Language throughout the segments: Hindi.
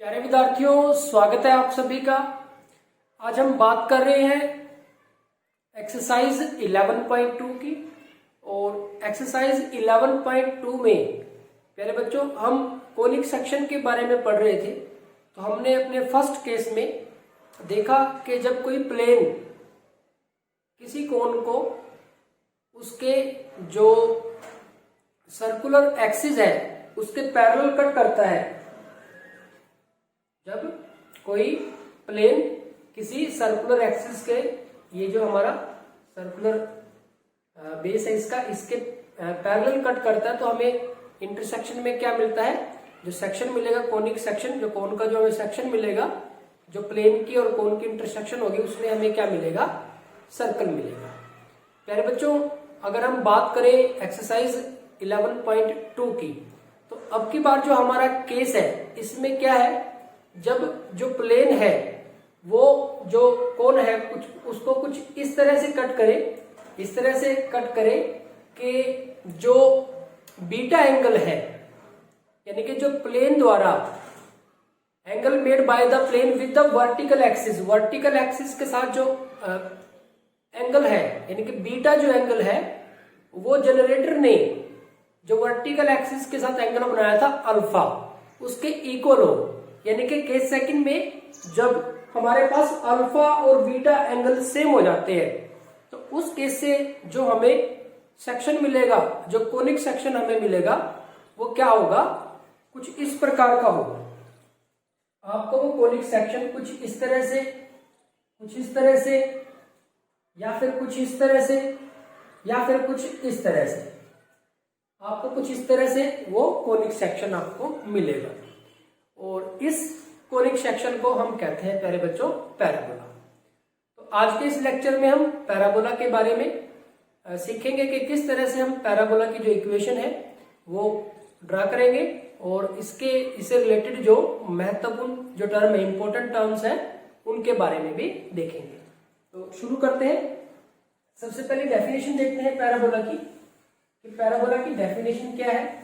प्यारे विद्यार्थियों, स्वागत है आप सभी का। आज हम बात कर रहे हैं एक्सरसाइज 11.2 की। और एक्सरसाइज 11.2 में प्यारे बच्चों हम कोनिक सेक्शन के बारे में पढ़ रहे थे। तो हमने अपने फर्स्ट केस में देखा कि जब कोई प्लेन किसी कोन को उसके जो सर्कुलर एक्सिस है उसके पैरेलल कट करता है, जब कोई प्लेन किसी सर्कुलर एक्सिस के, ये जो हमारा सर्कुलर बेस है इसका, इसके पैरेलल कट करता है, तो हमें इंटरसेक्शन में क्या मिलता है, जो सेक्शन मिलेगा कोनिक सेक्शन, जो कोन का जो हमें सेक्शन मिलेगा, जो प्लेन की और कोन की इंटरसेक्शन होगी उसमें हमें क्या मिलेगा, सर्कल मिलेगा। प्यारे बच्चों, अगर हम बात करें एक्सरसाइज 11.2 की, तो अब की बार जो हमारा केस है इसमें क्या है, जब जो प्लेन है वो जो कोन है कुछ उसको कुछ इस तरह से कट करे, इस तरह से कट करे कि जो बीटा एंगल है, यानी कि जो प्लेन द्वारा angle made by the plane with the vertical axis, vertical axis के साथ जो एंगल है, यानी कि बीटा जो एंगल है वो जनरेटर ने जो वर्टिकल एक्सिस के साथ एंगल बनाया था अल्फा, उसके इक्वल हो। यानी कि केस सेकंड में जब हमारे पास अल्फा और बीटा एंगल सेम हो जाते हैं, तो उस केस से जो हमें सेक्शन मिलेगा, जो कोनिक सेक्शन हमें मिलेगा, वो क्या होगा, कुछ इस प्रकार का होगा। आपको वो कोनिक सेक्शन कुछ इस तरह से, कुछ इस तरह से, या फिर कुछ इस तरह से, या फिर कुछ इस तरह से, आपको कुछ इस तरह से वो कोनिक सेक्शन आपको मिलेगा। और इस कोनिक सेक्शन को हम कहते हैं प्यारे बच्चों पैराबोला। तो आज के इस लेक्चर में हम पैराबोला के बारे में सीखेंगे कि किस तरह से हम पैराबोला की जो इक्वेशन है वो ड्रा करेंगे, और इससे रिलेटेड जो महत्वपूर्ण जो टर्म है, इंपॉर्टेंट टर्म्स हैं, उनके बारे में भी देखेंगे। तो शुरू करते हैं। सबसे पहले डेफिनेशन देखते हैं पैराबोला की, कि पैराबोला की डेफिनेशन क्या है।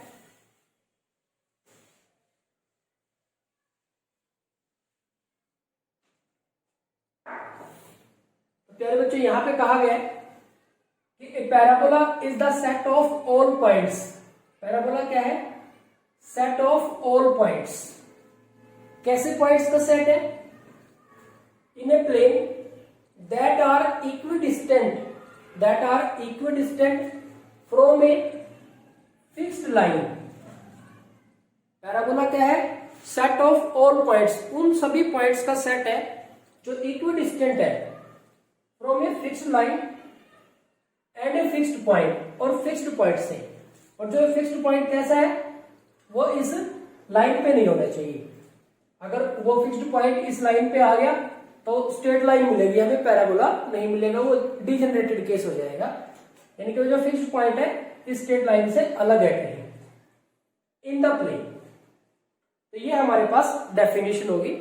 प्यारे बच्चों, यहां पे कहा गया है कि a parabola is the set of all points. Parabola क्या है, सेट ऑफ ऑल पॉइंट्स। कैसे पॉइंट्स का सेट है, in a plane that are equidistant from a fixed line. Parabola क्या है, सेट ऑफ ऑल पॉइंट्स, उन सभी पॉइंट्स का सेट है जो इक्विडिस्टेंट है from a fixed line and a fixed point, और फिक्स्ड पॉइंट से। और जो फिक्स्ड पॉइंट कैसा है, वो इस लाइन पे नहीं होना चाहिए। अगर वो फिक्स्ड पॉइंट इस लाइन पे आ गया तो स्ट्रेट लाइन मिलेगी, हमें पैराबोला नहीं मिलेगा, वो डिजेनरेटेड केस हो जाएगा। यानी कि जो फिक्स्ड पॉइंट है इस स्ट्रेट लाइन से अलग है कहीं इन द प्लेन। तो ये हमारे पास डेफिनेशन होगी।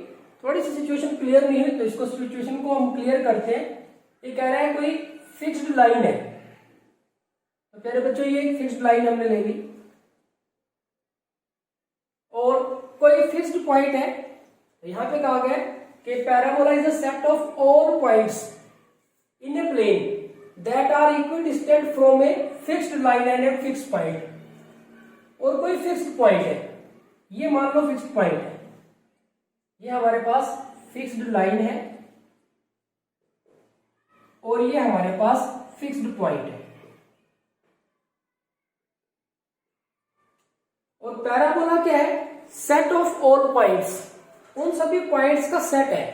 थोड़ी सी सिचुएशन क्लियर नहीं है तो इसको सिचुएशन को हम क्लियर करते हैं। ये कह रहा है कोई फिक्स्ड लाइन है, तो प्यारे बच्चों ये एक फिक्स्ड लाइन हमने ले ली, और कोई फिक्स्ड पॉइंट है। तो यहां पे कहा गया कि parabola is a set of all points in a plane that are equidistant from a fixed line and a fixed point. और कोई फिक्स्ड पॉइंट है, ये मान लो फिक्स्ड पॉइंट है, ये हमारे पास फिक्स्ड लाइन है और ये हमारे पास फिक्स्ड पॉइंट है। और पैराबोला क्या है, सेट ऑफ ऑल पॉइंट्स, उन सभी पॉइंट्स का सेट है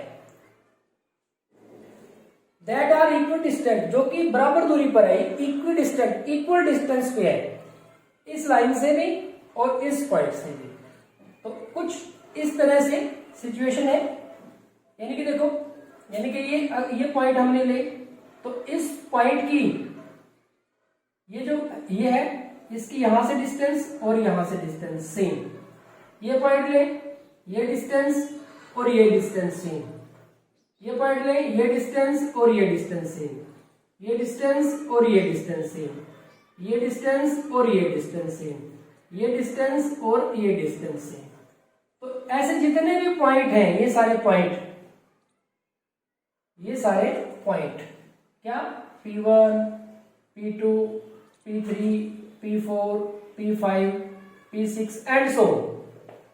दैट आर इक्विडिस्टेंट, जो कि बराबर दूरी पर है, इक्विडिस्टेंट, इक्वल डिस्टेंस पे है, इस लाइन से भी और इस पॉइंट से भी। तो कुछ इस तरह से सिचुएशन है, यानी कि देखो, यानी कि ये पॉइंट हमने ले, तो इस पॉइंट की ये जो ये है, इसकी यहां से डिस्टेंस और यहां से डिस्टेंस सेम। ये पॉइंट ले, ये डिस्टेंस और ये डिस्टेंस सेम। ये पॉइंट ले, ये डिस्टेंस और ये डिस्टेंस सेम। ये डिस्टेंस और ये डिस्टेंस सेम। ये डिस्टेंस और ये डिस्टेंस सेम। ये डिस्टेंस और ये डिस्टेंस सेम। तो ऐसे जितने भी पॉइंट हैं, ये सारे पॉइंट क्या, P1, P2, P3, P4, P5, P6 and so,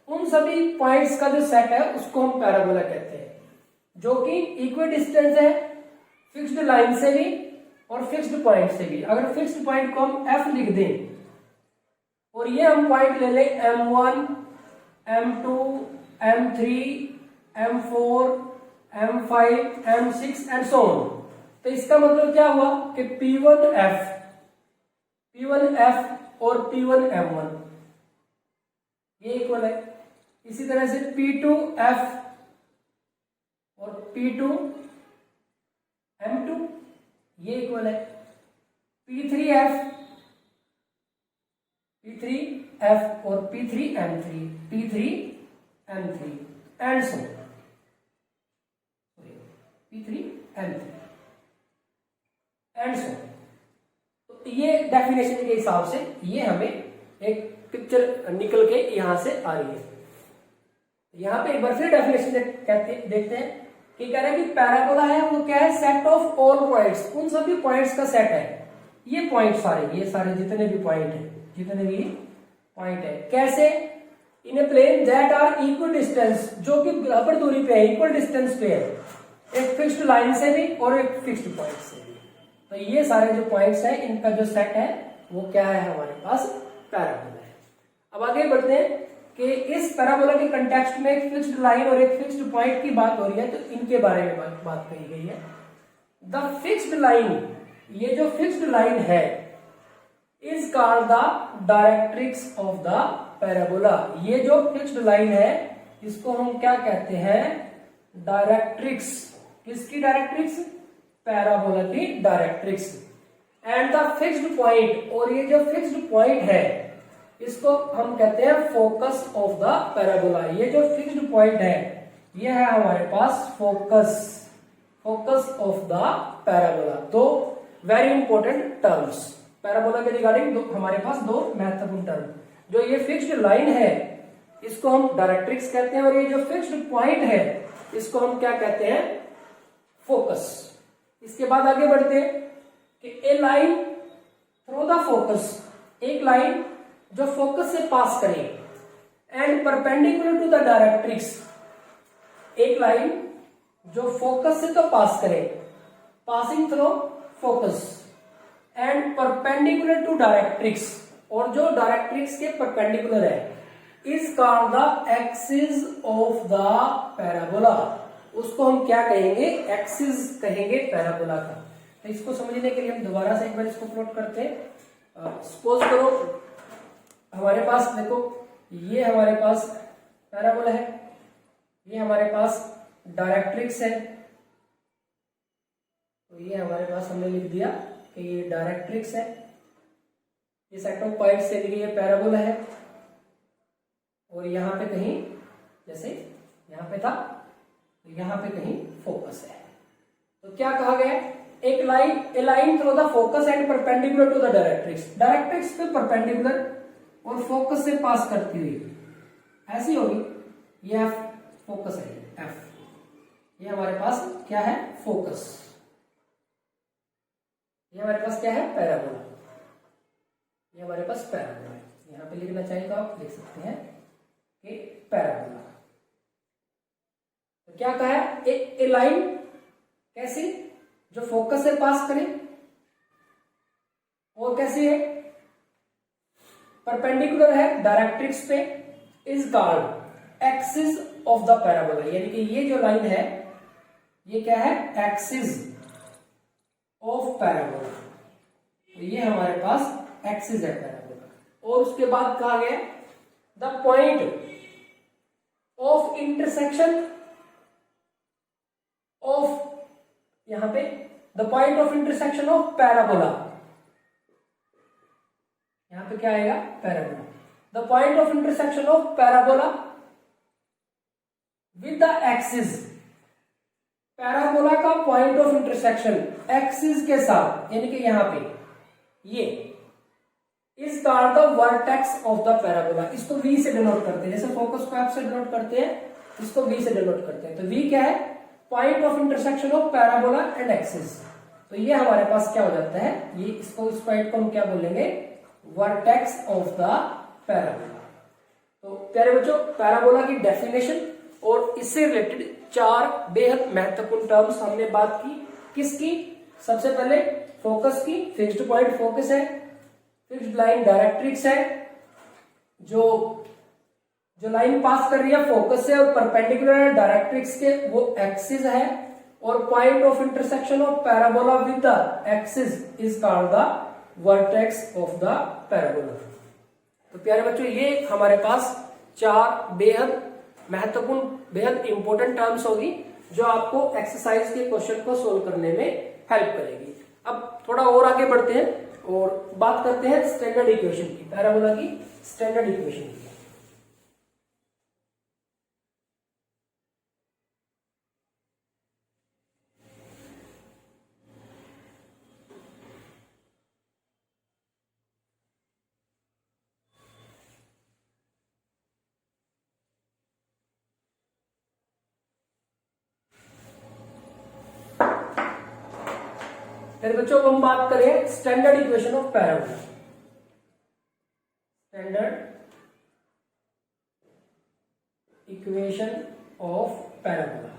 उन सभी पॉइंट्स का जो सेट है उसको हम पैराबोला कहते हैं, जो कि इक्वी डिस्टेंस है फिक्स्ड लाइन से भी और फिक्स्ड पॉइंट से भी। अगर फिक्स्ड पॉइंट को हम F लिख दें और ये हम पॉइंट ले लें M1, M2, M3, M4, M5, M6 and so on, तो इसका मतलब क्या हुआ कि P1F और P1M1 ये इक्वल है। इसी तरह से P2F और P2M2 ये इक्वल है। P3F और P3M3 and so P3M3 and so. तो ये डेफिनेशन के हिसाब से ये हमें एक पिक्चर निकल के यहां से आ रही है। यहां पे एक बार फिर डेफिनेशन देखते हैं कि कह रहा है कि पैराबोला है वो क्या है, सेट ऑफ ऑल पॉइंट्स, उन सभी पॉइंट्स का सेट है। ये पॉइंट ये सारे जितने भी पॉइंट है, कैसे, in a plane that are equal distance, जो कि बराबर दूरी पे है, इक्वल डिस्टेंस पे है, एक फिक्स्ड लाइन से भी और एक फिक्स्ड पॉइंट से भी। तो ये सारे जो पॉइंट्स है इनका जो सेट है वो क्या है, हमारे पास पैराबोला है। अब आगे बढ़ते हैं कि इस पैराबोला के कंटेक्स्ट में एक फिक्स्ड लाइन और एक फिक्स्ड पॉइंट की बात हो रही है, तो इनके बारे में बात कही गई है। द फिक्स्ड लाइन, ये जो फिक्स्ड लाइन है, is called the directrix of the parabola. ये जो फिक्स्ड लाइन है इसको हम क्या कहते हैं, डायरेक्ट्रिक्स। किसकी डायरेक्ट्रिक्स, पैराबोला की directrix. And the fixed point, और ये जो फिक्स्ड पॉइंट है इसको हम कहते हैं फोकस ऑफ द पैराबोला। ये जो फिक्स्ड पॉइंट है ये है हमारे पास फोकस ऑफ द पैराबोला। तो वेरी इंपॉर्टेंट टर्म्स पैराबोला के रिगार्डिंग हमारे पास दो महत्वपूर्ण टर्म, जो ये फिक्स्ड लाइन है इसको हम डायरेक्ट्रिक्स कहते हैं, और ये जो फिक्स्ड पॉइंट है इसको हम क्या कहते हैं, फोकस। इसके बाद आगे बढ़ते हैं कि a line through the focus, एक लाइन जो फोकस से पास करे, and perpendicular to the directrix, एक लाइन जो फोकस से तो पास करे, passing through focus, and perpendicular to directrix, और जो डायरेक्ट्रिक्स के परपेंडिकुलर है, is called the axis of the parabola. उसको हम क्या कहेंगे, एक्सिस कहेंगे पैराबोला का। तो इसको समझने के लिए हम दोबारा से एक बार इसको प्लॉट करते हैं। सपोज करो हमारे पास, देखो ये हमारे पास पैराबोला है, ये हमारे पास डायरेक्ट्रिक्स है, तो ये हमारे पास हमने लिख दिया कि ये डायरेक्ट्रिक्स है, ये सेट ऑफ पॉइंट से लिए पैराबोला है, और यहां पे कहीं, जैसे यहां पे था तो यहां पे कहीं फोकस है। तो क्या कहा गया, एक line, a line through the focus and perpendicular to the directrix, directrix पे परपेंडिकुलर और फोकस से पास करती हुई, ऐसी होगी। ये फोकस है, एफ, ये हमारे पास क्या है, फोकस, ये हमारे पास क्या है, पैराबोला, ये हमारे पास पैराबोला है। यहां पे लिखना चाहिए तो आप लिख सकते हैं कि पैराबोला। तो क्या कहा है, ए लाइन कैसी, जो फोकस से पास करे, और कैसी है, परपेंडिकुलर है डायरेक्ट्रिक्स पे, is called axis of the parabola. यानी कि ये जो लाइन है ये क्या है, एक्सिस ऑफ पैराबोला। तो ये हमारे पास एक्सिस है पैराबोला। और उसके बाद कहा गया the point of intersection of, यहां पे the point of intersection of parabola, यहां पे क्या आएगा, parabola. The point of intersection of parabola with the axis, parabola का पॉइंट ऑफ इंटरसेक्शन एक्सिस के साथ, यानी कि यहां पे ये is called the vertex of the parabola. इसको वी से डिनोट करते हैं, जैसे फोकस को एफ से डिनोट करते हैं, इसको वी से डिनोट करते हैं। तो वी क्या है? Point of intersection of parabola and axis. तो ये हमारे पास क्या हो जाता है, ये इसको इस पॉइंट को हम क्या बोलेंगे? Vertex of the parabola. तो प्यारे बच्चों, पैराबोला की डेफिनेशन और इससे रिलेटेड 4 बेहद महत्वपूर्ण टर्म्स हमने बात की। किसकी? सबसे पहले फोकस की, फिक्स्ड पॉइंट फोकस है, फिक्स्ड लाइन डायरेक्ट्रिक्स है, जो लाइन पास कर रही है फोकस से और परपेंडिकुलर डायरेक्ट्रिक्स के वो एक्सिस है, और point of intersection of parabola with the axis is called the vertex of the parabola. तो प्यारे बच्चों, ये हमारे पास 4 बेहद महत्वपूर्ण, बेहद इंपॉर्टेंट टर्म्स होगी जो आपको एक्सरसाइज के क्वेश्चन को सोल्व करने में हेल्प करेगी। अब थोड़ा और आगे बढ़ते हैं और बात करते हैं स्टैंडर्ड इक्वेशन की, पैराबोला की स्टैंडर्ड इक्वेशन की। फिर बच्चों हम बात करें standard equation of parabola. Standard equation of parabola.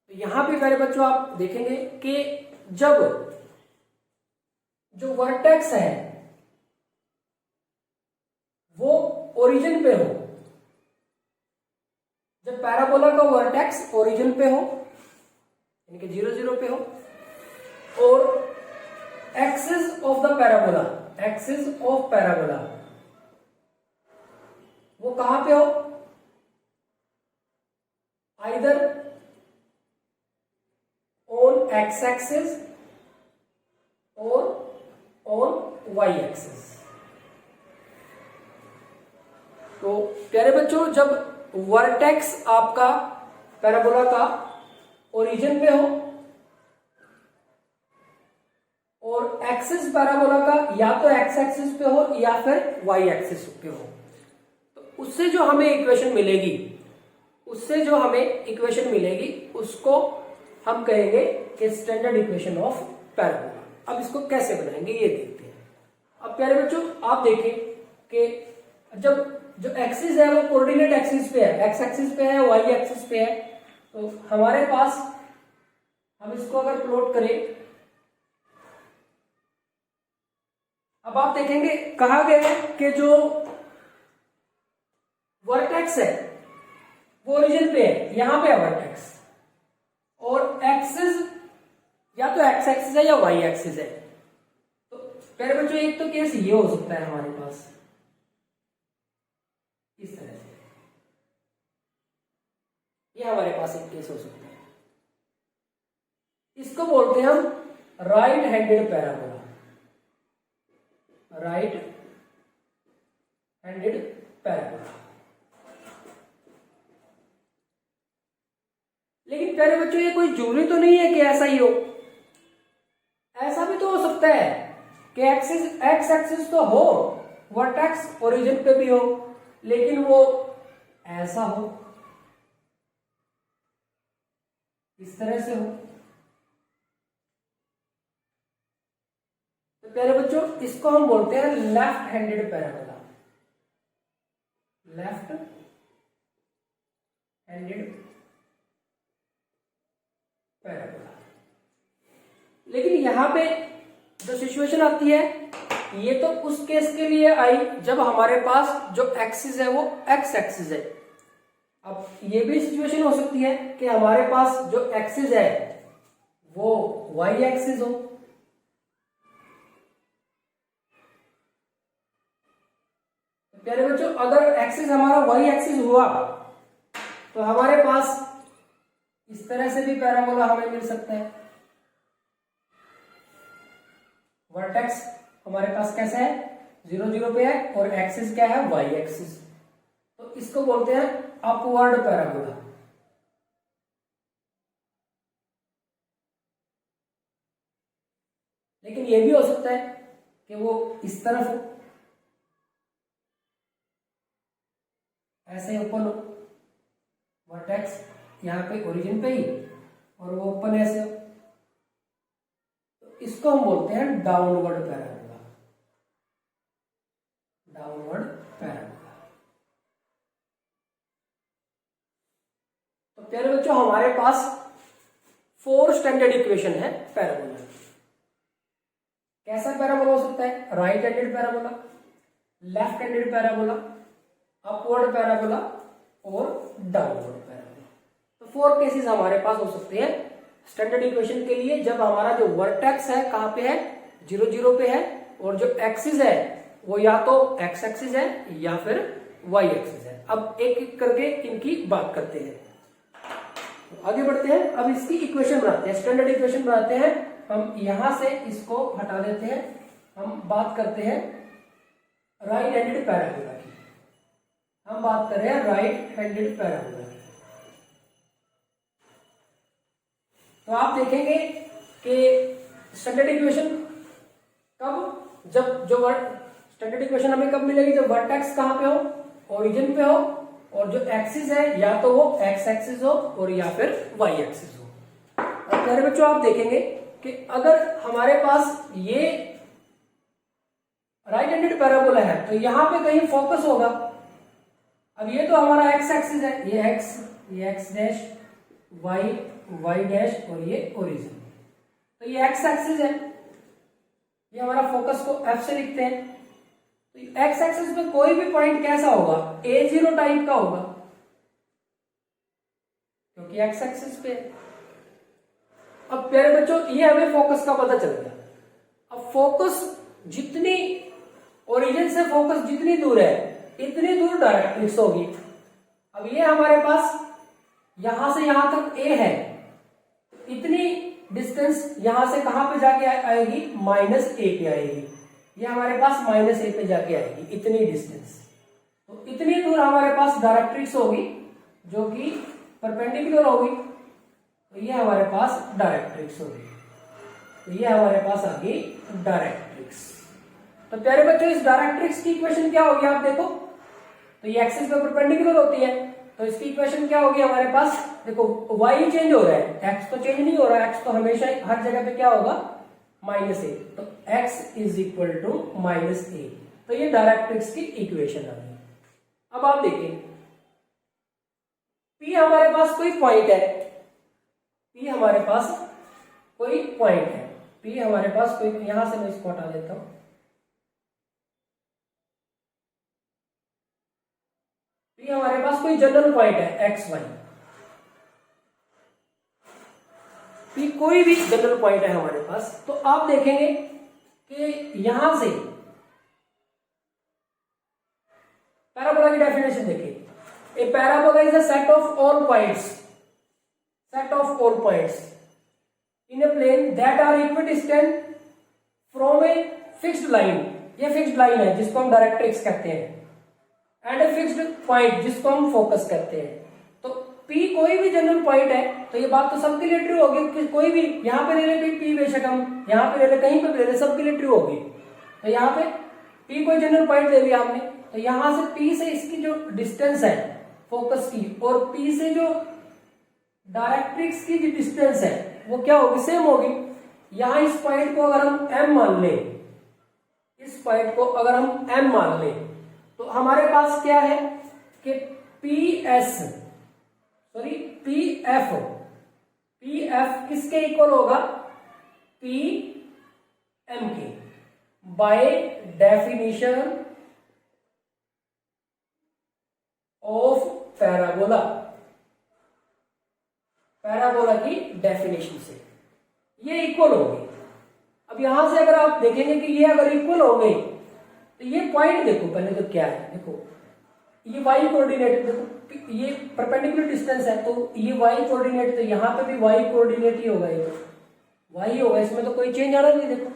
तो यहां पे प्यारे बच्चों आप देखेंगे कि जब जो वर्टेक्स है वो ओरिजिन पे हो, जब पैराबोला का वर्टेक्स ओरिजिन पे हो यानी कि 0 0 पे हो, और axis of the parabola, axis of parabola वो कहां पे हो? आइदर ऑन एक्स एक्सिस और ऑन वाई एक्सिस। तो प्यारे बच्चों, जब वर्टेक्स आपका पैराबोला का ओरिजिन पे हो और एक्सिस पैराबोला का या तो एक्स एक्सिस पे हो या फिर वाई एक्सिस पे हो, तो उससे जो हमें इक्वेशन मिलेगी, उसको हम कहेंगे कि स्टैंडर्ड इक्वेशन ऑफ पैराबोला। अब इसको कैसे बनाएंगे ये देखते हैं। अब प्यारे बच्चों आप देखें कि जब जो एक्सिस है वो कोऑर्डिनेट एक्सिस पे है, एक्स एक्सिस पे है, वाई एक्सिस पे है, तो हमारे पास हम इसको अगर प्लॉट करें, अब आप देखेंगे कहा गया है कि जो वर्टेक्स है वो ओरिजिन पे है, यहां पे है वर्टेक्स, और एक्सिस या तो एक्स एक्सिस है या वाई एक्सिस है। तो प्यारे बच्चों, एक तो केस ये हो सकता है हमारे पास इस तरह से, ये हमारे पास एक केस हो सकता है, इसको बोलते हैं हम right handed parabola, right handed parabola. लेकिन प्यारे बच्चों, ये कोई जरूरी तो नहीं है कि ऐसा ही हो, ऐसा भी तो हो सकता है कि एक्स एक्सिस तो हो, वर्टेक्स ओरिजिन पे भी हो, लेकिन वो ऐसा हो, इस तरह से हो। तो प्यारे बच्चों, इसको हम बोलते हैं left handed parabola, left handed parabola. लेकिन यहां पे जो सिचुएशन आती है, ये तो उस केस के लिए आई जब हमारे पास जो एक्सिस है वो एक्स एक्सिस है। अब ये भी सिचुएशन हो सकती है कि हमारे पास जो एक्सिस है वो वाई एक्सिस हो। प्यारे बच्चों, अगर एक्सिस हमारा वाई एक्सिस हुआ तो हमारे पास इस तरह से भी पैराबोला हमें मिल सकता है। वर्टेक्स हमारे पास कैसा है? 0 0 पे है, और एक्सिस क्या है? Y axis. तो इसको बोलते हैं अपवर्ड पैराबोला, लेकिन ये भी हो सकता है कि वो इस तरफ हो, ऐसे ओपन हो, वर्टेक्स यहाँ पे ओरिजिन पे ही और वो ओपन ऐसे हो, तो इसको हम बोलते हैं डाउनवर्ड पैराबोला, डाउनवर्ड पैराबोला। तो प्यारे बच्चों, हमारे पास 4 स्टैंडर्ड इक्वेशन है पैराबोला। कैसा पैराबोला हो सकता है? Right handed parabola, left handed parabola, upward parabola और डाउनवर्ड पैराबोला। तो 4 केसेस हमारे पास हो सकते हैं स्टैंडर्ड इक्वेशन के लिए, जब हमारा जो वर्टेक्स है कहां पे है? 0 0 पे है, और जो एक्सिस है वो या तो एक्स एक्सिस है या फिर वाई एक्सिस है। अब एक एक करके इनकी बात करते हैं, तो आगे बढ़ते हैं। अब इसकी इक्वेशन बनाते हैं, स्टैंडर्ड इक्वेशन बनाते हैं। हम यहां से इसको हटा देते हैं, हम बात करते हैं राइट हैंडेड पैराबोला की। हम बात कर रहे हैं राइट हैंडेड पैराबोला की। तो आप देखेंगे कि स्टैंडर्ड इक्वेशन कब, जब जो स्टैंडर्ड इक्वेशन हमें कब मिलेगी? जब वर्टेक्स कहां पे हो? ओरिजिन पे हो, और जो एक्सिस है या तो वो एक्स एक्सिस हो और या फिर वाई एक्सिस हो। अब प्यारे बच्चों, आप देखेंगे कि अगर हमारे पास ये राइट हैंडेड पैराबोला है तो यहां पे कहीं फोकस होगा। अब ये तो हमारा एक्स एक्सिस है, ये एक्स डैश, वाई डैश और ये ओरिजिन, तो ये एक्स एक्सिस है। ये हमारा फोकस को एफ से लिखते हैं। तो एक्स एक्सिस पे कोई भी पॉइंट कैसा होगा? A0 टाइप का होगा, क्योंकि एक्स एक्सिस पे। अब प्यारे बच्चों, ये हमें फोकस का पता चल गया। अब फोकस जितनी, ओरिजिन से फोकस जितनी दूर है इतनी दूर डायरेक्ट्रिक्स होगी। अब ये हमारे पास यहां से यहां तक A है, इतनी डिस्टेंस यहां से कहां पे जाके आएगी? -A पे आएगी। ये हमारे पास -A पे जाके आएगी, इतनी डिस्टेंस। तो इतनी दूर हमारे पास डायरेक्ट्रिक्स होगी जो कि परपेंडिकुलर होगी, तो ये हमारे पास डायरेक्ट्रिक्स होगी। तो ये हमारे पास आ गई डायरेक्ट्रिक्स। तो प्यारे बच्चों, इस डायरेक्ट्रिक्स की इक्वेशन क्या होगी? आप देखो, तो ये एक्सिस पे परपेंडिकुलर होती है, तो इसकी इक्वेशन क्या होगी हमारे पास? देखो, y चेंज हो रहा है, x तो चेंज नहीं हो रहा है, x तो हमेशा हर जगह पे क्या होगा? -A। तो x is equal to -A। तो ये डायरेक्ट्रिक्स की इक्वेशन आ गई। अब आप देखिए, P हमारे पास कोई पॉइंट है, P हमारे पास कोई पॉइंट है, P हमारे पास कोई, यहां से मैं इसको हटा देता हूं। P हमारे पास कोई जनरल पॉइंट है x y, P कोई भी जनरल पॉइंट है हमारे पास। तो आप देखेंगे कि यहां से पैराबोला की डेफिनेशन देखिए, a parabola is a set of all points in a plane that are equidistant from a fixed line. ये फिक्स्ड लाइन है जिसको हम डायरेक्ट्रिक्स कहते हैं, एंड ए फिक्स्ड पॉइंट जिसको हम फोकस कहते हैं। तो P कोई भी जनरल पॉइंट है, तो ये बात तो सबके लिए ट्रू होगी कि कोई भी यहां पे ले ले P, बेशक हम यहां पे ले ले, कहीं पे ले ले, सबके लिए ट्रू होगी। तो यहाँ पे P कोई जनरल पॉइंट ले लिया हमने, तो यहां से P से इसकी जो डिस्टेंस है फोकस की, और P से जो डायरेक्ट्रिक्स की जो डिस्टेंस है वो क्या होगी? सेम होगी। यहां इस पॉइंट को अगर हम M मान ले, इस पॉइंट को अगर हम M मान ले, तो हमारे पास क्या है कि PF किसके इक्वल होगा? PM के, by definition of parabola, parabola की डेफिनेशन से ये इक्वल होंगे। अब यहां से अगर आप देखेंगे कि ये अगर इक्वल होंगे, तो ये पॉइंट देखो पहले तो क्या है, देखो ये y कोऑर्डिनेट, देखो ये परपेंडिकुलर डिस्टेंस है, तो ये y कोऑर्डिनेट, तो यहाँ पे भी y कोऑर्डिनेट ही होगा, ये तो y होगा, इसमें तो कोई चेंज आना नहीं। देखो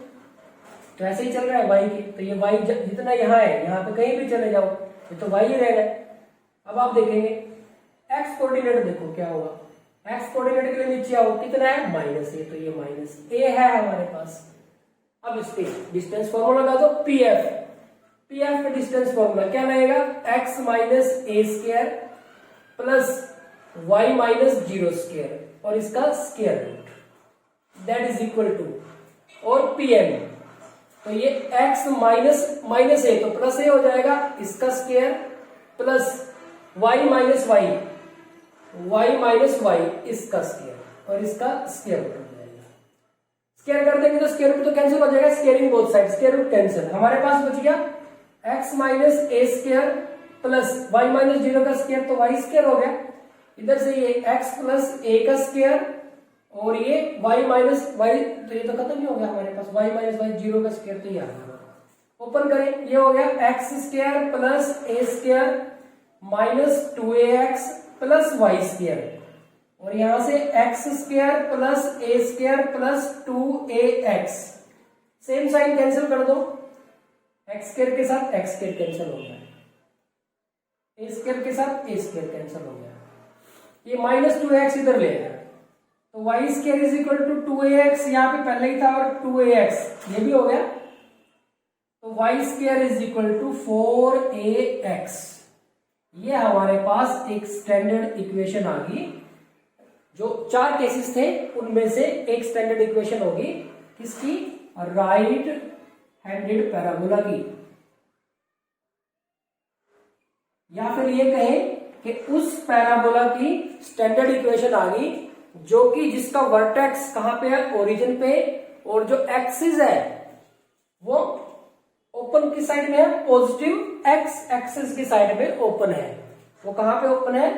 तो ऐसे ही चल रहा है y की, तो ये y जितना यहाँ है, यहाँ पे कहीं भी चले जाओ ये तो y ही रहेगा। अब आप देखेंगे x कोऑर्डिनेट, देखो क्या होगा, x कोऑर्डिनेट के लिए नीचे आओ, कितना है? -A, तो ये -A है हमारे पास। अब इस पे डिस्टेंस फॉर्मूला लगा दो पीएफ। पीएफ का डिस्टेंस फॉर्मूला क्या रहेगा, x minus a square plus y minus zero square और इसका square root that is equal to, और पीएम तो ये x माइनस ए तो प्लस ए हो जाएगा, इसका square plus y minus y minus y इसका स्क्वायर और इसका स्क्वायर रूट हो जाएगा। स्क्वायर कर देंगे तो स्क्वायर रूट तो कैंसिल हो जाएगा, squaring both side, square root cancel. हमारे पास बच गया x minus a square plus y minus zero का स्क्वायर तो वाई स्क्वायर हो गया, इधर से ये x प्लस ए का स्क्वायर और ये y माइनस वाई, तो ये तो खत्म ही हो गया हमारे पास, y माइनस वाई जीरो का स्क्वायर तो ये आ गया। ओपन करें, ये हो गया x square plus a square minus 2ax plus y square और यहां से x square plus a square plus 2ax, same sign cancel कर दो, x स्क्वायर के साथ x स्क्वायर कैंसिल हो गया, ए स्क्वायर के साथ ए स्क्वायर कैंसिल हो गया, ये माइनस 2ax इधर ले आया तो y square is equal to 2ax, यहाँ पे पहले ही था और 2ax ये भी हो गया, तो y square is equal to 4ax। ये हमारे पास एक स्टैंडर्ड इक्वेशन आ गई, जो 4 केसेस थे उनमें से एक स्टैंडर्ड इक्वेशन होगी किसकी, राइट हैंडेड पैराबोला की, या फिर ये कहें कि उस पैराबोला की स्टैंडर्ड इक्वेशन आ गई जो कि जिसका वर्टेक्स कहां पे है, ओरिजिन पे, और जो एक्सिस है वो ओपन की साइड में है, पॉजिटिव एक्स एक्सिस की साइड में ओपन है। वो कहां पे ओपन है,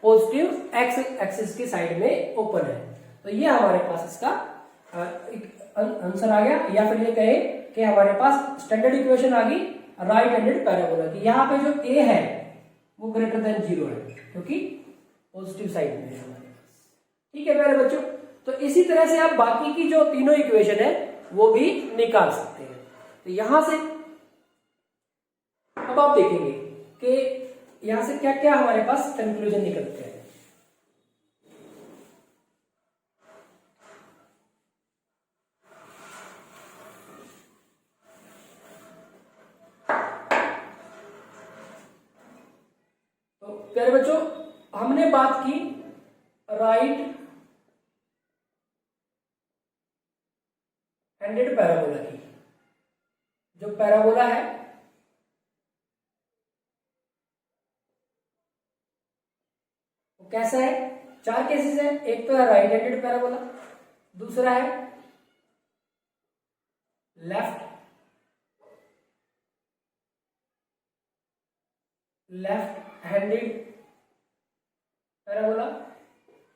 पॉजिटिव एक्स एक्सिस की साइड में ओपन है। तो ये हमारे पास इसका आंसर आ गया, या फिर ये कहे कि हमारे पास स्टैंडर्ड इक्वेशन आ गई राइट हैंडेड पैराबोला की। यहाँ पे जो ए है वो ग्रेटर देन 0 है क्योंकि पॉजिटिव साइड में है हमारे पास। ठीक है प्यारे बच्चों, तो इसी तरह से आप बाकी की जो तीनों इक्वेशन है वो भी निकाल सकते हैं। तो यहां से अब आप देखेंगे कि यहां से क्या क्या हमारे पास कंक्लूजन निकलते हैं। तो प्यारे बच्चों, हमने बात की राइट हैंडेड पैराबोला की। जो पैराबोला है वो कैसा है, 4 केसेस है। एक तो है राइट हैंडेड पैराबोला, दूसरा है लेफ्ट हैंडेड पैराबोला,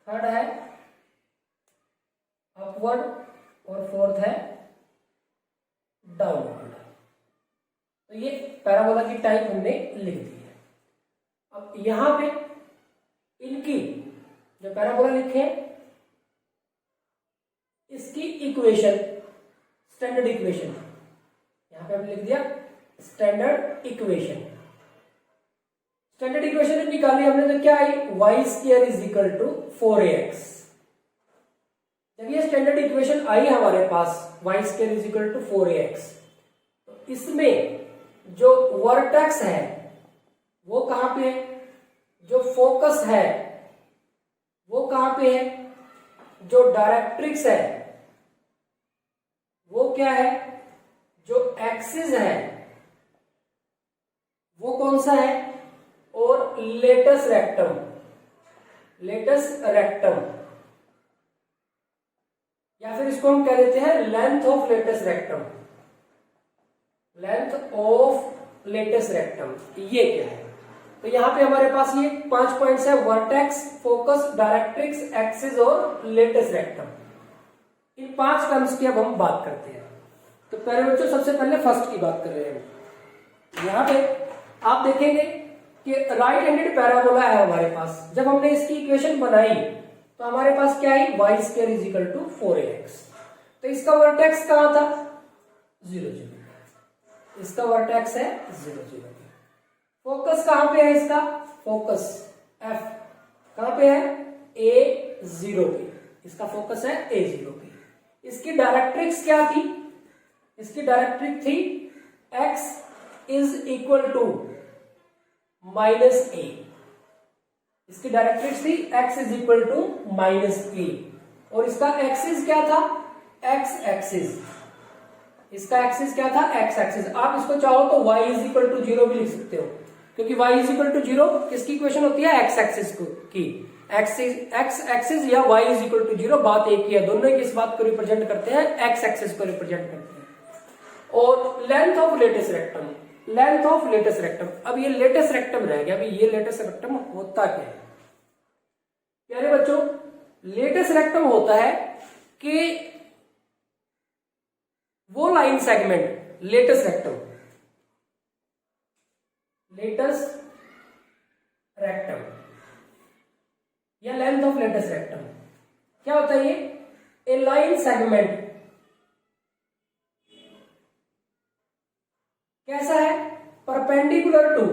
थर्ड है अपवर्ड और फोर्थ है डाउनवर्ड। तो ये पैराबोला की टाइप हमने लिख दी है। अब यहां पे इनकी जो पैराबोला लिखे इसकी इक्वेशन, स्टैंडर्ड इक्वेशन यहां पे हमने लिख दिया स्टैंडर्ड इक्वेशन। स्टैंडर्ड इक्वेशन निकाली हमने तो क्या आई, y square is equal to 4ax। जब ये स्टैंडर्ड इक्वेशन आई हमारे पास y square is equal to 4ax, तो इसमें जो वर्टेक्स है वो कहां पे है, जो फोकस है वो कहां पे है, जो डायरेक्ट्रिक्स है वो क्या है, जो एक्सिस है वो कौन सा है, और लेटस रेक्टम या फिर इसको हम कह देते हैं लेंथ ऑफ लेटस रेक्टम। ये क्या है, तो यहां पे हमारे पास ये 5 पॉइंट्स है, वर्टेक्स, फोकस, डायरेक्ट्रिक्स, एक्सिस और लेटस रेक्टम। इन 5 टर्म्स की अब हम बात करते हैं। तो पहले बच्चों सबसे पहले फर्स्ट की बात कर रहे हैं। यहां पे आप देखेंगे कि राइट हैंडेड पैराबोला है हमारे पास। जब हमने इसकी इक्वेशन बनाई तो हमारे पास क्या है, y square is equal to 4ax। तो इसका वर्टेक्स कहां था, 0 0। इसका वर्टेक्स है 0 0। फोकस कहां पे है, इसका फोकस F कहां पे है, A0 पे। इसका फोकस है A0 पे। इसकी डायरेक्ट्रिक्स क्या थी, इसकी डायरेक्ट्रिक्स थी x is equal to minus a. इसकी डायरेक्ट्रिक्स थी x is equal to minus a, और इसका एक्सिस क्या था, x एक्सिस। इसका एक्सिस क्या था, x एक्सिस। आप इसको चाहो तो y इज इक्वल टू 0 भी लिख सकते हो, क्योंकि y इज इक्वल टू 0 किसकी इक्वेशन होती है, x एक्सिस की। x एक्सिस या y इज इक्वल टू 0 बात एक ही है, दोनों किस बात को रिप्रेजेंट करते हैं, x एक्सिस को रिप्रेजेंट करते हैं। और length of latus rectum, length of latus rectum. अब ये लेटेस्ट रेक्टम रह गया, अभी ये लेटेस्ट रेक्टम होता क्या है प्यारे बच्चों, लेटेस्ट रेक्टम होता है कि वो line segment, latus rectum, latus rectum या लेंथ ऑफ लेटेस्ट रेक्टम क्या होता है, ये ए लाइन सेगमेंट कैसा है, perpendicular to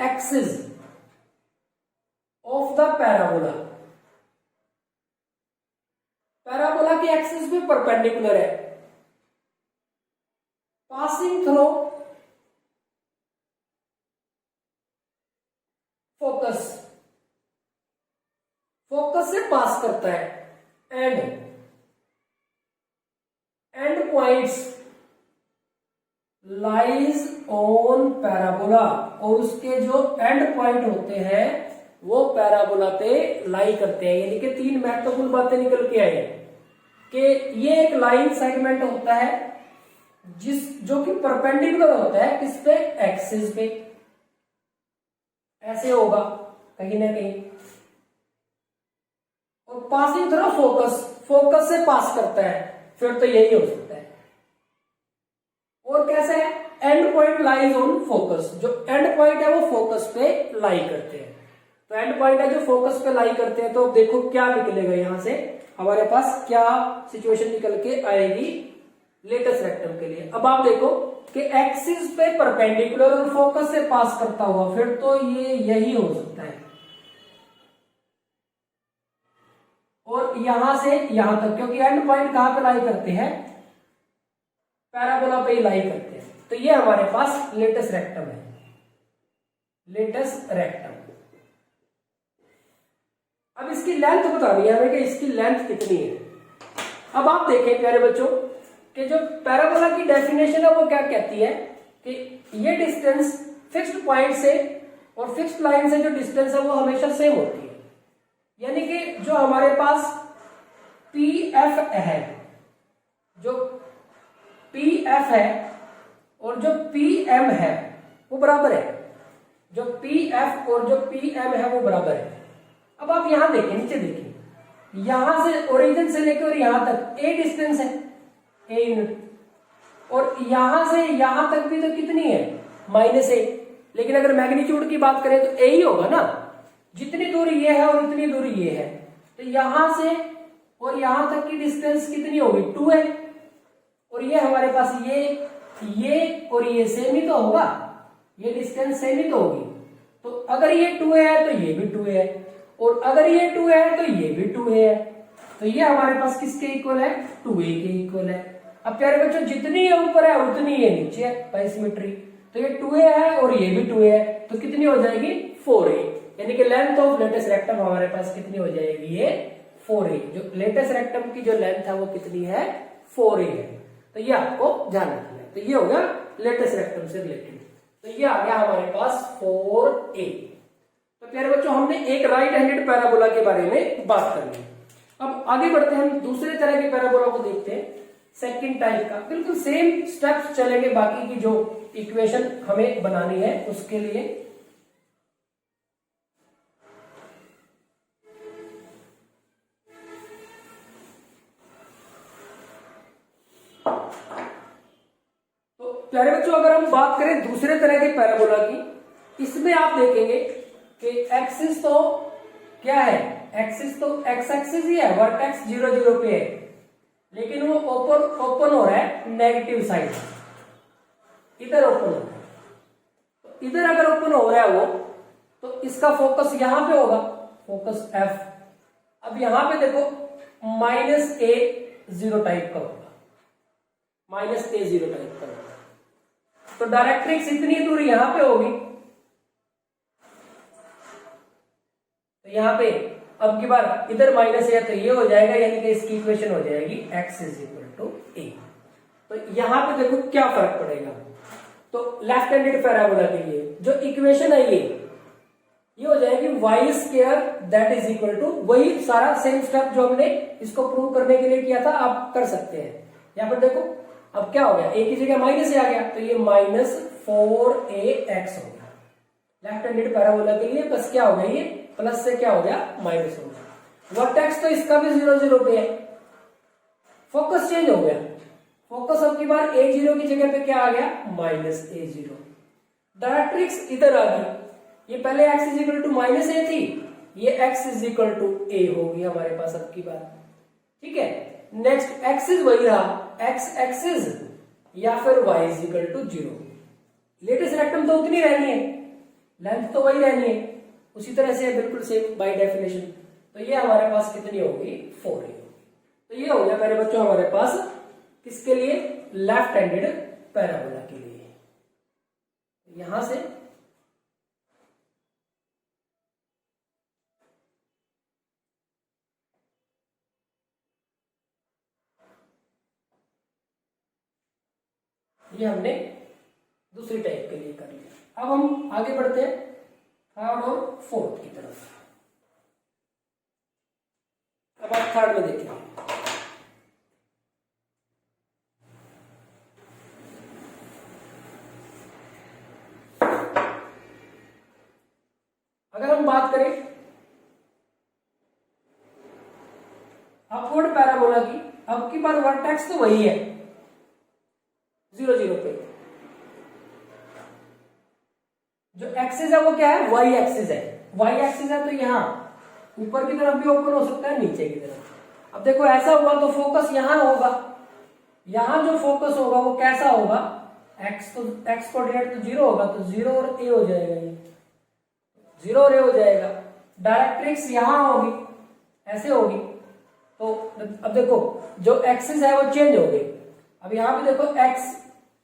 axis of the parabola. Parabola की एक्सिस पे परपेंडिकुलर है, पासिंग थ्रू फोकस, फोकस से पास करता है, and points lies on parabola, और उसके जो एंड पॉइंट होते हैं वो पैराबोला पे लाई करते हैं। यानी कि तीन महत्वपूर्ण बातें निकल के आई कि ये एक लाइन सेगमेंट होता है जो कि परपेंडिकुलर होता है किस पे, एक्सिस पे, ऐसे होगा कहीं ना कहीं, और पासिंग थ्रू फोकस, फोकस से पास करता है, फिर तो यही हो सकता है। और कैसे है, and point lies on focus, जो एंड पॉइंट है वो फोकस पे लाई करते हैं। तो एंड पॉइंट है जो फोकस पे लाई करते हैं, तो देखो क्या निकलेगा यहां से, हमारे पास क्या सिचुएशन निकल के आएगी लेटेस्ट रेक्टम के लिए। अब आप देखो कि एक्सिस पे परपेंडिकुलर और फोकस से पास करता हुआ, फिर तो ये यही हो सकता है, और यहां से यहां तक, क्योंकि एंड पॉइंट कहां पे लाई करते हैं, पैराबोला पे ही लाई करते हैं। तो ये हमारे पास लेटेस्ट रेक्टम है, लेटेस्ट रेक्टम। अब इसकी लेंथ बतानी है हमें कि इसकी लेंथ कितनी है। अब आप देखें प्यारे बच्चों कि जो पैराबोला की डेफिनेशन है वो क्या कहती है कि ये डिस्टेंस फिक्स्ड पॉइंट से और फिक्स्ड लाइन से जो डिस्टेंस है वो हमेशा सेम होती है। यानी कि जो हमारे पास पी एफ है, जो पी एफ है और जो पी एम है वो बराबर है, जो पी एफ और जो पी एम है वो बराबर है। अब आप यहां देखें, नीचे देखिए, यहां से ओरिजिन से लेकर यहां तक ए डिस्टेंस है, ए यूनिट, और यहां से यहां तक भी तो कितनी है, माइनस ए। लेकिन अगर मैग्नीट्यूड की बात करें तो ए ही होगा ना, जितनी दूरी ये है और उतनी दूरी ये है, तो यहां से और यहां तक की डिस्टेंस कितनी होगी, 2 है। और ये हमारे पास ये और ये सेम ही तो होगा, ये डिस्टेंस सेम ही तो होगी। तो अगर ये 2 है तो ये भी 2 है, और अगर ये 2 है तो ये भी 2 है। तो ये हमारे पास किसके इक्वल है, 2a के इक्वल है। अब प्यारे बच्चों जितनी ये ऊपर है उतनी ये नीचे है बाय सिमेट्री, तो ये 2a है और ये भी 2a है, तो कितनी हो जाएगी, 4a। यानी कि लेंथ ऑफ लेटेस्ट रेक्टम हमारे पास कितनी हो जाएगी, ये 4a। जो लेटेस्ट रेक्टम की जो लेंथ है वो कितनी है, 4a है। तो ये आपको ध्यान रखना है। तो ये हो गया लेटेस्ट रेक्टम से रिलेटेड। तो ये आ गया हमारे पास 4a। तो प्यारे बच्चों हमने एक राइट हैंडेड पैराबोला के बारे में बात कर ली। अब आगे बढ़ते हैं, हम दूसरे तरह के पैराबोला को देखते हैं, सेकंड टाइप का। बिल्कुल सेम स्टेप्स चलेंगे बाकी की जो इक्वेशन हमें बनानी है उसके लिए। तो प्यारे बच्चों अगर हम बात करें दूसरे तरह के पैराबोला की, इसमें आप देखेंगे कि एक्सिस तो क्या है, एक्सिस तो एक्स एक्सिस ही है, वर्टेक्स 0 0 पे है, लेकिन वो ओपन हो रहा है नेगेटिव साइड, इधर ओपन हो रहा है। तो इधर अगर ओपन हो रहा है वो, तो इसका फोकस यहां पे होगा, फोकस एफ। अब यहां पे देखो -a0 टाइप का होगा, -a0 टाइप का होगा। तो डायरेक्ट्रिक्स इतनी दूर यहां पे होगी, तो यहां पे अब की बार इधर माइनस है तो ये हो जाएगा, यानी कि इसकी इक्वेशन हो जाएगी x = a। तो यहां पे देखो क्या फर्क पड़ेगा। तो लेफ्ट हैंडेड पैराबोला के लिए जो इक्वेशन है ये हो जाएगी y² that is equal to, वही सारा सेम स्टेप जो हमने इसको प्रूव करने के लिए किया था आप कर सकते हैं। यहां पर देखो अब क्या हो गया, a की जगह माइनस आ गया, तो ये -4ax हो गया। लेफ्ट हैंडेड पैराबोला के लिए बस क्या हो गया, ये प्लस से क्या हो गया, माइनस हो गया। वर्टेक्स तो इसका भी 0 0 पे है, फोकस चेंज हो गया। फोकस अब की बार a0 की जगह पे क्या आ गया, -a0। डायरेक्ट्रिक्स इधर आ गई, ये पहले x = -a थी, ये x = a होगी हमारे पास अब की बार। ठीक है, नेक्स्ट एक्सिस वही रहा, x एक्सिस या फिर y = 0। लेटेस्ट रेक्टम तो उतनी रहनी है, लेंथ तो वही रहनी है, उसी तरह से बिल्कुल सेम बाय डेफिनेशन। तो ये हमारे पास कितनी होगी, 4a होगी। तो ये हो गया मेरे बच्चों हमारे पास किसके लिए, लेफ्ट हैंडेड पैराबोला के लिए। यहां से ये हमने दूसरी टाइप के लिए कर लिया। अब हम आगे बढ़ते हैं थर्ड और फोर्थ की तरफ। अब आप थर्ड में देखेंगे, अगर हम बात करें अपवर्ड पैराबोला की, अब की बार वर्टेक्स तो वही है 0 0 पे, जो एक्सिस है वो क्या है, y एक्सिस है। y एक्सिस है तो यहाँ ऊपर की तरफ भी ओपन हो सकता है, नीचे की तरफ। अब देखो ऐसा हुआ तो फोकस यहां होगा, यहां जो फोकस होगा वो कैसा होगा, x कोऑर्डिनेट तो 0 होगा, तो 0 और a हो जाएगा, ये 0 और a हो जाएगा। डायरेक्ट्रिक्स यहां होगी, ऐसे होगी। तो अब देखो जो एक्सिस है वो चेंज हो गई। अब यहाँ पे देखो x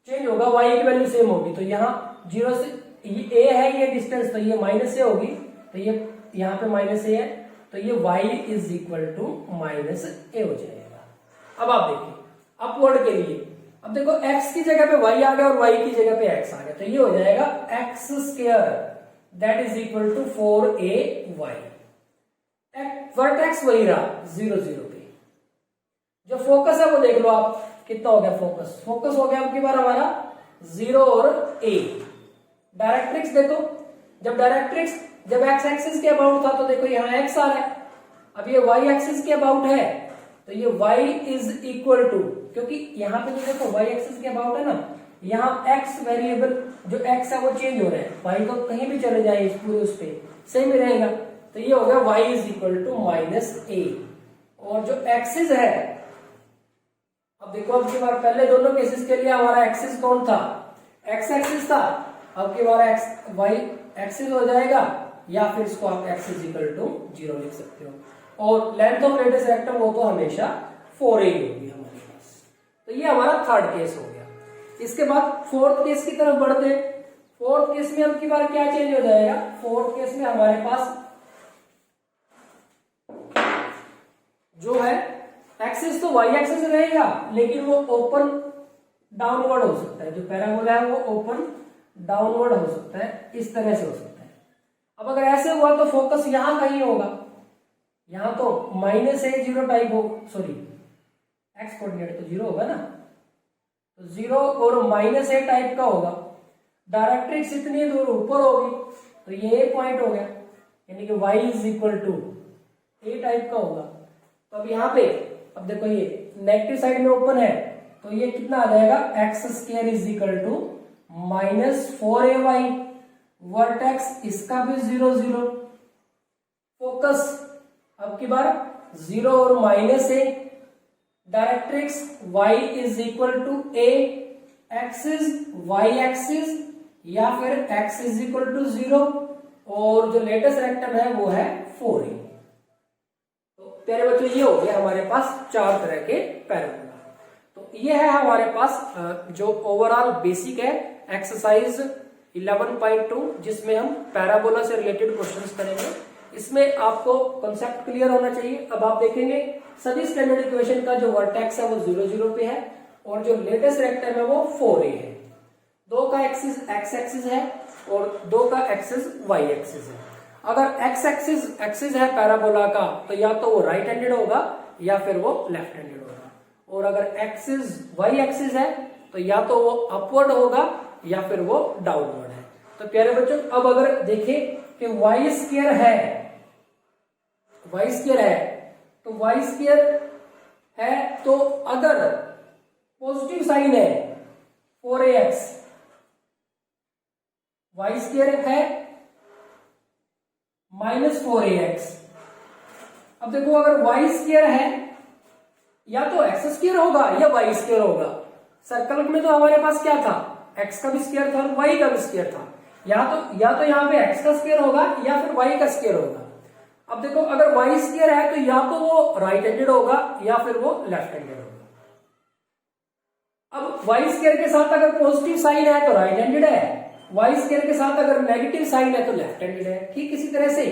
चेंज होगा, y की वैल्यू सेम होगी, तो यहाँ 0 से ये a है, ये डिस्टेंस, तो ये -a होगी, तो ये यहाँ पे -a है, तो ये y = -a हो जाएगा। अब आप देखिए अपवर्ड के लिए, अब देखो x की जगह पे y आ गया और y की जगह पे x आ गया, तो ये हो जाएगा x² that is equal to 4ay। Vertex वही रहा 0 0 पे। जो फोकस है वो देख लो आप कितना हो गया, फोकस हो गया अब की बार हमारा 0 और a। डायरेक्ट्रिक्स देखो, जब x एक्सिस के अबाउट था तो देखो यहाँ x आ रहा है, अब ये y एक्सिस के अबाउट है तो ये y = क्योंकि यहाँ पे जो देखो y एक्सिस के अबाउट है ना, यहाँ x वेरिएबल जो x है वो चेंज हो रहा है, y तो कहीं भी चले जाए इस पूरे उस पे सेम ही रहेगा, तो ये हो गया y = -a। और जो एक्सिस है, अब देखो अब की बार पहले दोनों केसेस के लिए हमारा एक्सिस कौन था, x एक्सिस था, अब की बार y एक्सिस हो जाएगा, या फिर इसको आप x = 0 लिख सकते हो। और लेंथ ऑफ लेटेस्ट रेक्टम वो तो हमेशा 4a होगी हमारे पास। तो ये हमारा थर्ड केस हो गया। इसके बाद फोर्थ केस की तरफ बढ़ते हैं। फोर्थ केस में अब की बार क्या चेंज हो जाएगा, फोर्थ केस में हमारे पास जो है एक्सिस तो y एक्सिस रहेगा, लेकिन वो ओपन डाउनवर्ड हो सकता है, जो पैराबोला है वो ओपन डाउनवर्ड हो सकता है, इस तरह से हो सकता है। अब अगर ऐसे हुआ तो फोकस यहां कहीं होगा, यहां तो -a0 टाइप हो, सॉरी x कोऑर्डिनेट तो 0 होगा ना, तो 0 और -a टाइप का होगा। डायरेक्ट्रिक्स इतनी दूर ऊपर होगी तो ये पॉइंट हो गया, यानी कि y = a टाइप का होगा। तो अब यहाँ पे अब देखो ये नेगेटिव साइड में ओपन है, तो ये कितना आ जाएगा, x² = -4ay। वर्टेक्स इसका भी 0 0। फोकस अब की बार 0 और -a। Directrix y = a। Axis y axis या फिर x = 0। और जो लेटेस्ट रेक्टम है वो है 4a। तो प्यारे बच्चों ये हो गया हमारे पास 4 तरह के पैराबोला। तो ये है हमारे पास जो ओवरऑल बेसिक है एक्सरसाइज 11.2 जिसमें हम पैराबोला से रिलेटेड क्वेश्चंस करेंगे। इसमें आपको कॉन्सेप्ट क्लियर होना चाहिए। अब आप देखेंगे सभी स्टैंडर्ड इक्वेशन का जो वर्टेक्स है वो 0 0 पे है और जो लेटेस्ट रेक्टेम है वो 4a है। 2 का एक्सिस x एक्सिस है और 2 का एक्सिस y एक्सिस है। अगर x एक्सिस है पैराबोला का तो या तो वो राइट हैंडेड होगा या फिर वो लेफ्ट हैंडेड होगा, और अगर एक्सिस y एक्सिस है तो या तो वो अपवर्ड होगा या फिर वो डाउनवर्ड है। तो प्यारे बच्चों अब अगर देखें कि y स्क्वायर है तो y स्क्वायर है तो अगर पॉजिटिव साइन है 4ax, y स्क्वायर है -4ax। अब देखो अगर y स्क्वायर है या तो x स्क्वायर होगा या y स्क्वायर होगा। सर्कल में तो हमारे पास क्या था, x का भी स्क्वायर था और y का भी स्क्वायर था। या तो यहाँ पे x का स्क्वायर होगा या फिर y का स्क्वायर होगा। अब देखो अगर y स्क्वायर है तो या तो वो राइट हैंडेड होगा या फिर वो लेफ्ट हैंडेड होगा। अब y स्क्वायर के साथ अगर पॉजिटिव साइन है तो राइट हैंडेड है, y स्क्वायर के साथ अगर नेगेटिव साइन है तो लेफ्ट हैंडेड है। ठीक इसी तरह से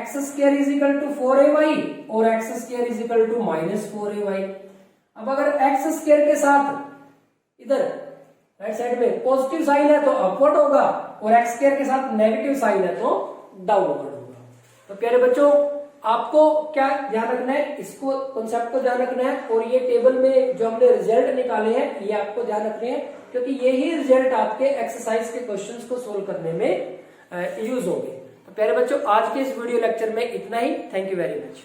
x square is equal to 4ay और x square is equal to -4ay। अब अगर x स्क्वायर के साथ इधर राइट साइड में पॉजिटिव साइन है तो अपवर्ड होगा और x स्क्वायर के साथ नेगेटिव साइन है तो डाउनवर्ड होगा। तो प्यारे बच्चों आपको क्या ध्यान रखना है, इसको कॉन्सेप्ट को ध्यान रखना है और ये टेबल में जो हमने रिजल्ट निकाले हैं ये आपको ध्यान रखने हैं, क्योंकि यही रिजल्ट आपके एक्सरसाइज के क्वेश्चंस को सोल्व करने में यूज होंगे। तो प्यारे बच्चों आज के इस वीडियो लेक्चर में इतना ही। Thank you very much.